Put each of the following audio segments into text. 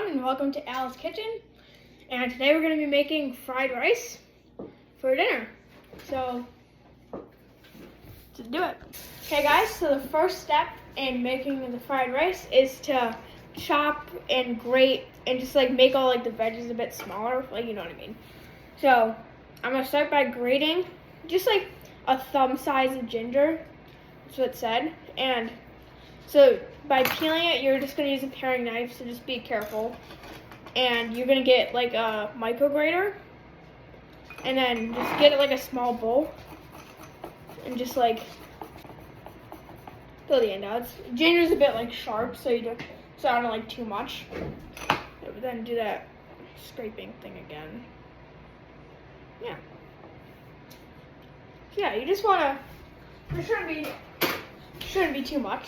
everyone, and welcome to Al's Kitchen. And today we're going to be making fried rice for dinner. So, let's do it. Okay guys, so the first step in making the fried rice is to chop and grate and just like make all like the veggies a bit smaller, like you know what I mean. So, I'm going to start by grating just like a thumb size of ginger. That's what it said. And so by peeling it, you're just going to use a paring knife, so just be careful. And you're going to get like a micro grater, and then just get it like a small bowl, and just like fill the end out. Ginger's a bit like sharp, so you don't, so I don't like too much. Yeah, but then do that scraping thing again. Yeah. So yeah, you just want to, there shouldn't be too much.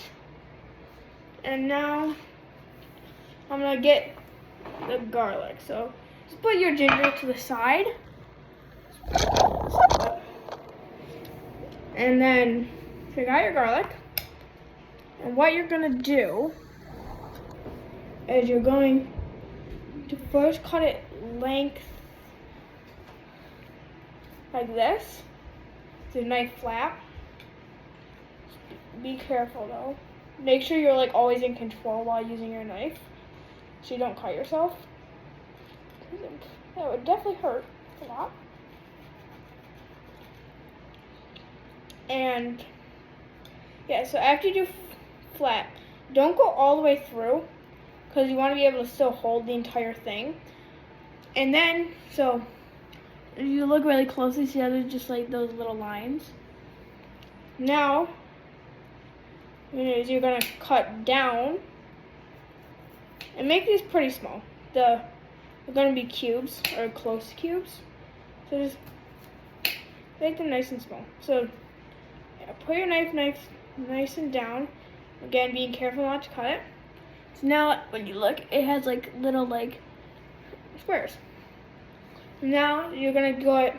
And now I'm gonna get the garlic. So just put your ginger to the side. And then you got your garlic. And what you're gonna do is you're going to first cut it length like this. The knife flat. Be careful though. Make sure you're like always in control while using your knife, so you don't cut yourself. That would definitely hurt a lot. And yeah, so after you do flat, don't go all the way through, because you want to be able to still hold the entire thing. And then, so if you look really closely, see how there's just like those little lines. Now, you're gonna cut down and make these pretty small. They're gonna be cubes or close to cubes. So just make them nice and small. So yeah, put your knife nice and down. Again, being careful not to cut it. So now when you look, it has like little like squares. Now you're gonna go it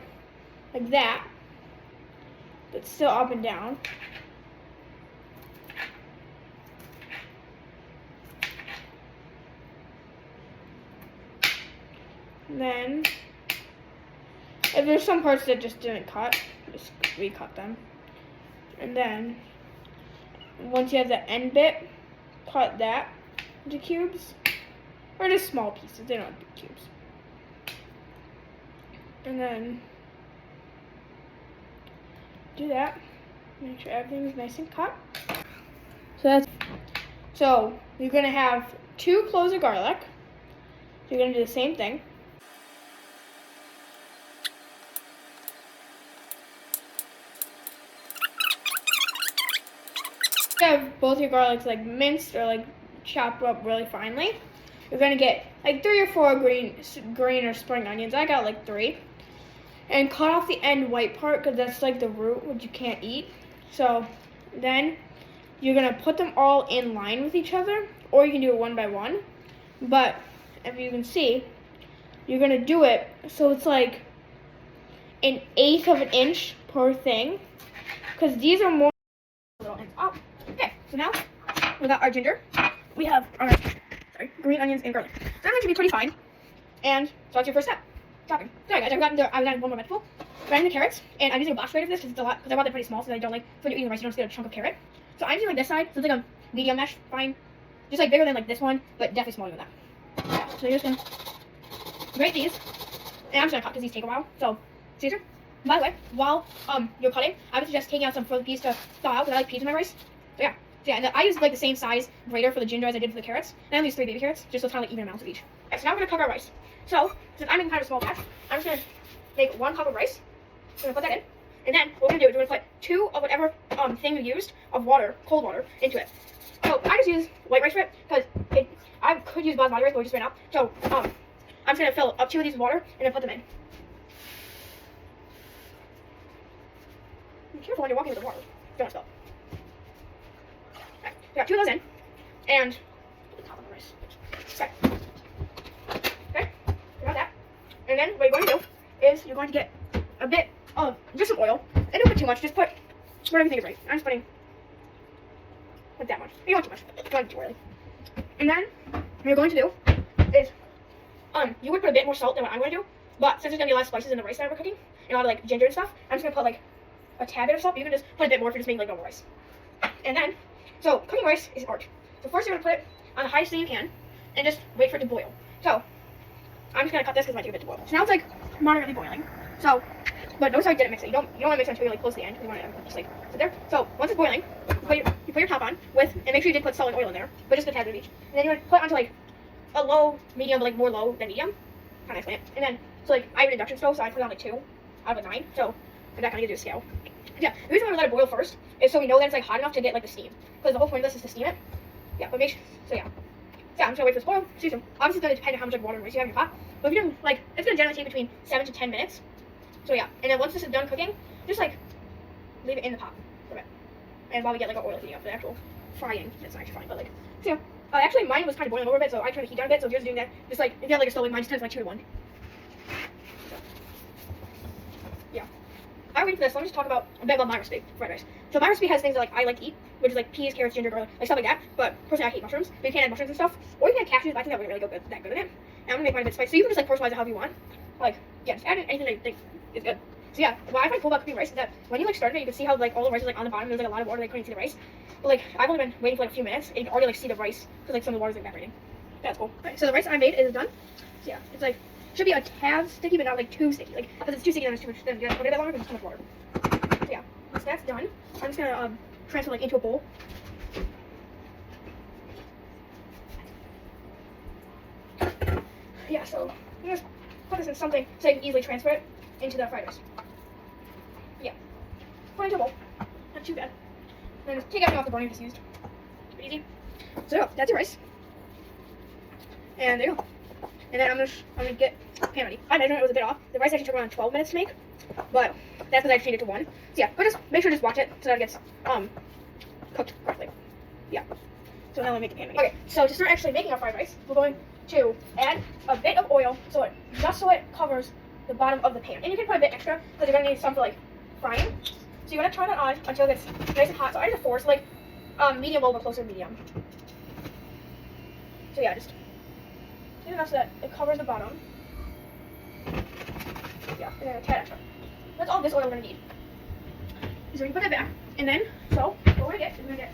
like that, but still up and down. Then, if there's some parts that just didn't cut, just recut them. And then, once you have the end bit, cut that into cubes, or just small pieces. They don't have to be cubes. And then, do that. Make sure everything's nice and cut. So you're gonna have 2 cloves of garlic. So you're gonna do the same thing. Have both your garlics like minced or like chopped up really finely. You're gonna get like 3 or 4 green or spring onions. I got like 3, and cut off the end white part, because that's like the root, which you can't eat. So then you're gonna put them all in line with each other, or you can do it one by one. But if you can see, you're gonna do it so it's like 1/8 of an inch per thing, because these are more little ends. Oh. Okay, so now we got our ginger. We have our green onions and garlic. So that should be pretty fine. And so that's your first step, chopping. Sorry guys, I've gotten one more vegetable. Grinding the carrots, and I'm using a box grater for this because it's a lot, because I want them pretty small, so that I don't like, so when you're eating the rice, you don't see a chunk of carrot. So I'm using like this side, so it's like a medium mesh, fine. Just like bigger than like this one, but definitely smaller than that. Yeah, so you're just gonna grate these, and I'm just gonna cut because these take a while. So, Caesar, by the way, while you're cutting, I would suggest taking out some frozen peas to thaw out, because I like peas in my rice. So yeah, and I use like the same size grater for the ginger as I did for the carrots. And I only use 3 baby carrots, just so it's kind of like even amounts of each. Okay, so now we're gonna cook our rice. So, since I'm making kind of a small batch, I'm just gonna make 1 cup of rice. I'm gonna put that in. And then what we're gonna do is we're gonna put 2 of whatever thing you used of water, cold water, into it. So I just use white rice for it, because I could use basmati rice, but we just ran out. So I'm just gonna fill up 2 of these with water and then put them in. Be careful when you're walking with the water. Don't spill. Okay, we got 2 of those in, and put the top of the rice. Okay, we got that. And then what you're going to do is you're going to get a bit of just some oil. And don't put too much. Just put whatever you think is right. I'm just putting like that much. You don't want too much. You don't want too oily. And then what you're going to do is you would put a bit more salt than what I'm going to do, but since there's going to be a lot of spices in the rice that we're cooking, and a lot of like ginger and stuff, I'm just going to put like a tad bit of salt. You can just put a bit more if you're just making like normal rice. And then, so cooking rice is art. So first you're going to put it on the highest thing you can, and just wait for it to boil. So, I'm just going to cut this because it might take a bit to boil. So now it's like moderately boiling. So, but notice how I didn't mix it. You don't want to mix it until you're like close to the end. You want to just like sit there. So once it's boiling, you put your top on with, and make sure you did put salt and oil in there, but just a tad of each. And then you want to put it onto like a low, medium, but like more low than medium. Kind of explain it. And then, so like I have an induction stove, so I put it on like 2 out of a 9. So that kind of gives you a scale. Yeah, the reason why we let it boil first is so we know that it's like hot enough to get like the steam. Because the whole point of this is to steam it. Yeah, but make sure, so yeah. So yeah, I'm just gonna wait for this to boil. See soon. Obviously it's gonna depend on how much like water and rice you have in your pot. But if you're doing like, it's gonna generally take between 7 to 10 minutes. So yeah, and then once this is done cooking, just like leave it in the pot for a bit. And while we get like our oil heating up, the actual frying, that's not actually frying, but like, so yeah. Actually mine was kind of boiling over a bit, so I turned the heat down a bit, so if you're doing that, just like, if you have like a stove like mine, just turn it like 2 to 1. So, yeah. I'm waiting for this, so let me just talk about a bit about my recipe, fried rice. So my recipe has things that like I like to eat, which is like peas, carrots, ginger, garlic, like stuff like that, but personally I hate mushrooms, but you can add mushrooms and stuff, or you can add cashews, but I think that would really go good in it. And I'm gonna make mine a bit spicy, so you can just like personalize it however you want. Like, yeah, just add in anything that you think is good. So yeah, what I find cool about cooking rice is that when you like started it, you can see how like all the rice is like on the bottom. There's like a lot of water, like couldn't see the rice. But like I've only been waiting for like a few minutes, and you can already like see the rice because like some of the water's like evaporating. That's cool. Right, so the rice I made is done. So yeah, it's like should be a tad sticky, but not like too sticky. Like because it's too sticky, then it's too much. Then you have to put it a bit longer because it's too much water. So yeah, once that's done, I'm just gonna transfer like into a bowl. Yeah, so you just put this in something so you can easily transfer it into the fried rice. Yeah. Put it into a bowl. Not too bad. And then just take everything off the bone you just used. Pretty easy. So yeah, that's your rice. And there you go. And then I'm gonna get pan ready. I measured it was a bit off. The rice actually took around 12 minutes to make, but that's because I changed it to 1. So yeah, but just make sure to just watch it so that it gets cooked correctly. Yeah. So now we make the pan ready. Okay, so to start actually making our fried rice, we're going to add a bit of oil so it covers the bottom of the pan. And you can put a bit extra because you're gonna need some for like frying. So you're gonna turn it on until it gets nice and hot. So I did a 4, so like medium low but closer to medium. So yeah, just do enough so that it covers the bottom. Yeah, and then a tad extra. That's all this oil we're gonna need. So we can put that back, and then so what we're gonna get is we're gonna get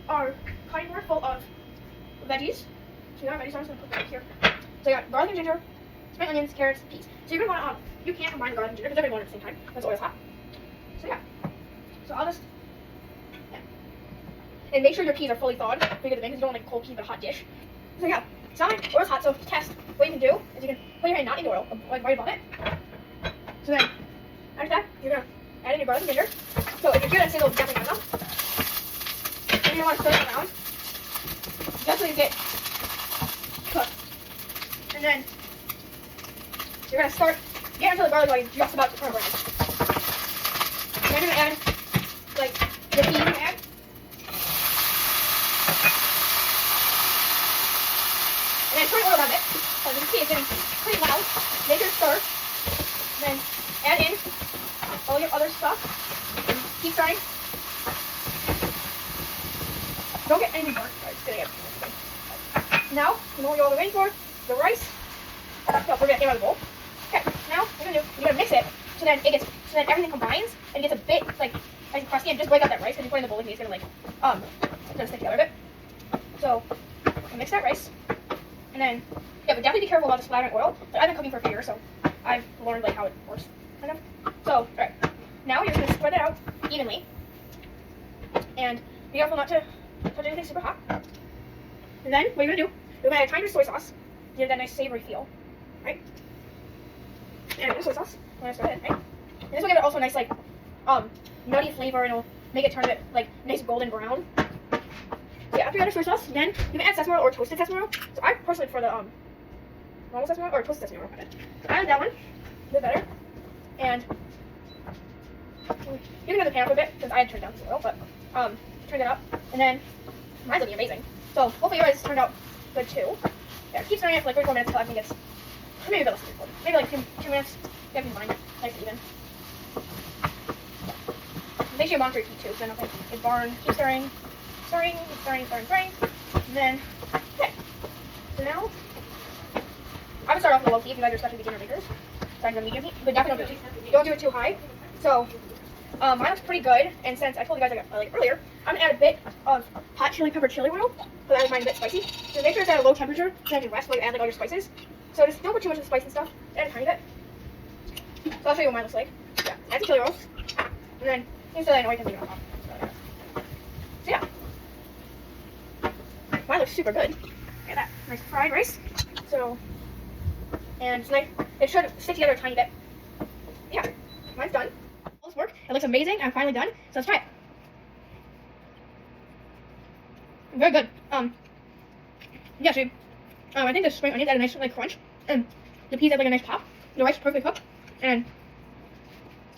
our cutting board full of veggies. So we got our veggies, so I'm just gonna put that here. So I got garlic and ginger, spring onions, carrots, peas. So you're gonna want to you can't combine the garlic and ginger because they're gonna go in at the same time because the oil's hot. So yeah. So I'll just and make sure your peas are fully thawed because you don't want like cold peas but a hot dish. So yeah, it's not like oil's hot, so to test, what you can do is you can put your hand not in the oil, like right above it. So then after that, you're gonna add in your garlic and ginger. So if you're here, that signal is definitely not enough. And you're gonna want to stir it around just so you get cooked. And then you're gonna start get until the garlic oil is just about to turn brown. And then you're gonna add like the peas you add. And then turn it around a bit. So you can see it's getting pretty loud. Make your stir. And then add in all your other stuff. And keep stirring. Don't get anything burnt. Alright, just gonna get now, you know what you're all waiting for? The rice. So we're gonna get out of the bowl. Okay, now what you're gonna do, you're gonna mix it so then everything combines and gets a bit like nice and crusty, and just break out that rice because you put it in the bowl and it's gonna like it's gonna stick together a bit. So mix that rice. And then, yeah, but definitely be careful about the splattering oil. But I've been cooking for a few years, so I've learned like how it works, kind of. So, alright, now you're just gonna spread it out evenly, and be careful not to touch anything super hot. And then what you're gonna do, you're gonna add a tiny bit of soy sauce to give that nice savory feel, right? And a bit of soy sauce. I'm gonna stir it in, right? And this will give it also a nice like nutty flavor, and it'll make it turn a bit like nice golden brown. So yeah, after you add your soy sauce, then you can add sesame oil or toasted sesame oil. So I personally prefer the normal sesame oil or toasted sesame oil. So I added that one, a bit better. And you can have the pan up a bit because I had turned down the oil, but turned it up, and then mine's gonna be amazing. So hopefully yours turned out good too. Yeah, keep stirring it for like 3 or 4 minutes until everything gets maybe a bit less than 4. Maybe like 2 minutes. You have to combine nice and even. Make sure you monitor your heat too, so then it burn. Keep stirring. And then, okay. So now, to start off with a low key if you guys are especially beginner makers. Starting on medium heat, but definitely don't do it too high. So, mine looks pretty good, and since I told you guys like earlier, I'm gonna add a bit of hot chili pepper chili oil, so that is mine a bit spicy. So make sure it's at a low temperature, so you can rest while you add like all your spices. So just don't put too much of the spice and stuff, add a tiny bit. So I'll show you what mine looks like. Yeah, add the chili oil, and then instead I know you can leave it on top. So yeah. Mine looks super good. Look at that, nice fried rice. So, and it's nice. It should stick together a tiny bit. Yeah, mine's done. All this work. It looks amazing. I'm finally done. So let's try it. Very good. Yeah, see, I think the spring onions add a nice like crunch, and the peas add like a nice pop. The rice is perfectly cooked, and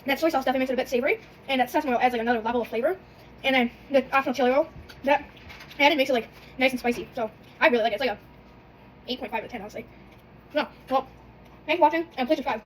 that soy sauce definitely makes it a bit savory, and that sesame oil adds like another level of flavor, and then the optional chili oil that added makes it like nice and spicy. So I really like it. It's like a 8.5 out of 10, I would say. No, well, thanks for watching, and please subscribe.